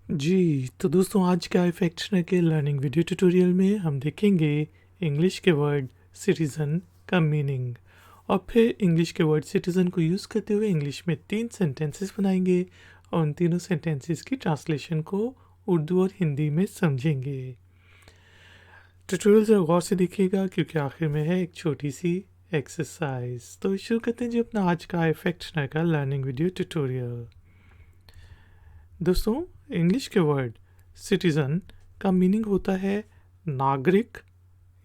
जी, तो दोस्तों आज के iFactioner के लर्निंग वीडियो ट्यूटोरियल में हम देखेंगे इंग्लिश के वर्ड सिटीज़न का मीनिंग और फिर इंग्लिश के वर्ड सिटीज़न को यूज़ करते हुए इंग्लिश में 3 सेंटेंसेस बनाएंगे और उन तीनों सेंटेंसेस की ट्रांसलेशन को उर्दू और हिंदी में समझेंगे। ट्यूटोरियल ज़रा गौर से देखिएगा क्योंकि आखिर में है एक छोटी सी एक्सरसाइज। तो शुरू करते हैं जी अपना आज का iFactioner का लर्निंग वीडियो ट्यूटोरियल। दोस्तों इंग्लिश के वर्ड सिटीज़न का मीनिंग होता है नागरिक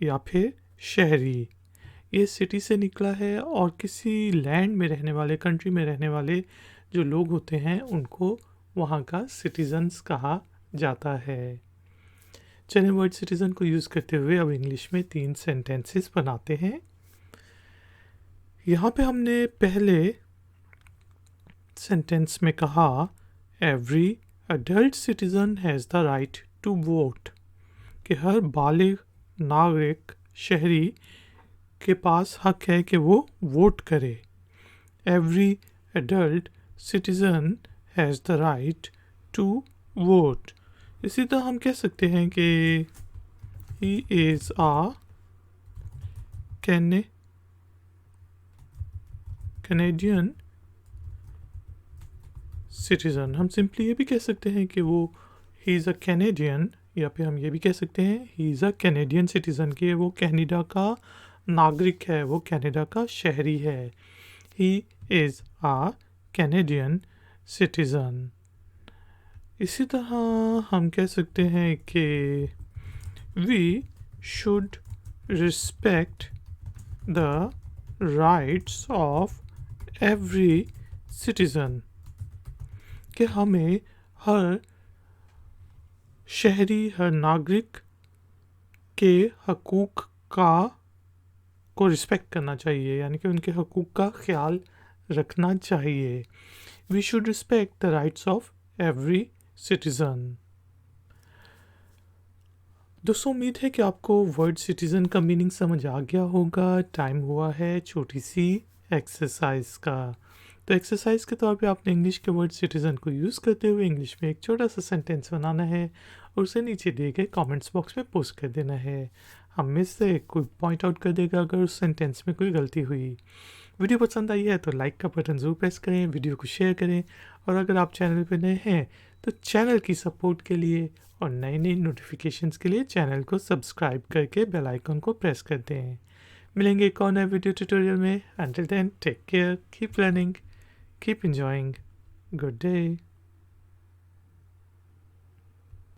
या फिर शहरी। ये सिटी से निकला है और किसी लैंड में रहने वाले, कंट्री में रहने वाले जो लोग होते हैं उनको वहाँ का सिटीजन्स कहा जाता है। चलिए वर्ड सिटीज़न को यूज़ करते हुए अब इंग्लिश में 3 सेंटेंसेस बनाते हैं। यहाँ पे हमने पहले सेंटेंस में कहा every adult citizen has the right to vote कि हर बालिग नागरिक शहरी के पास हक है कि वो वोट करे। Every adult citizen has the right to vote। इसी तरह हम कह सकते हैं कि he is a Canadian citizen. हम सिंपली ये भी कह सकते हैं कि वो ही इज़ अ कैनेडियन, या फिर हम ये भी कह सकते हैं ही इज़ अ कैनेडियन सिटीज़न कि वो कनाडा का नागरिक है, वो कनाडा का शहरी है। He is a Canadian citizen. इसी तरह हम कह सकते हैं कि we should respect the rights of every citizen कि हमें हर शहरी, हर नागरिक के हकूक़ को रिस्पेक्ट करना चाहिए, यानी कि उनके हकूक़ का ख्याल रखना चाहिए। We should respect the rights of every citizen. दोस्तों उम्मीद है कि आपको वर्ड सिटीज़न का मीनिंग समझ आ गया होगा। टाइम हुआ है छोटी सी एक्सरसाइज का। तो एक्सरसाइज के तौर पे आपने इंग्लिश के वर्ड सिटीज़न को यूज़ करते हुए इंग्लिश में एक छोटा सा सेंटेंस बनाना है और उसे नीचे दिए गए कमेंट्स बॉक्स में पोस्ट कर देना है। हम में से कोई पॉइंट आउट कर देगा अगर उस सेंटेंस में कोई गलती हुई। वीडियो पसंद आई है तो लाइक का बटन ज़रूर प्रेस करें, वीडियो को शेयर करें और अगर आप चैनल पर नए हैं तो चैनल की सपोर्ट के लिए और नई नई नोटिफिकेशंस के लिए चैनल को सब्सक्राइब करके बेल आइकन को प्रेस कर दें। मिलेंगे एक और नए वीडियो ट्यूटोरियल में। Until then, take care, keep learning, keep enjoying. Good day.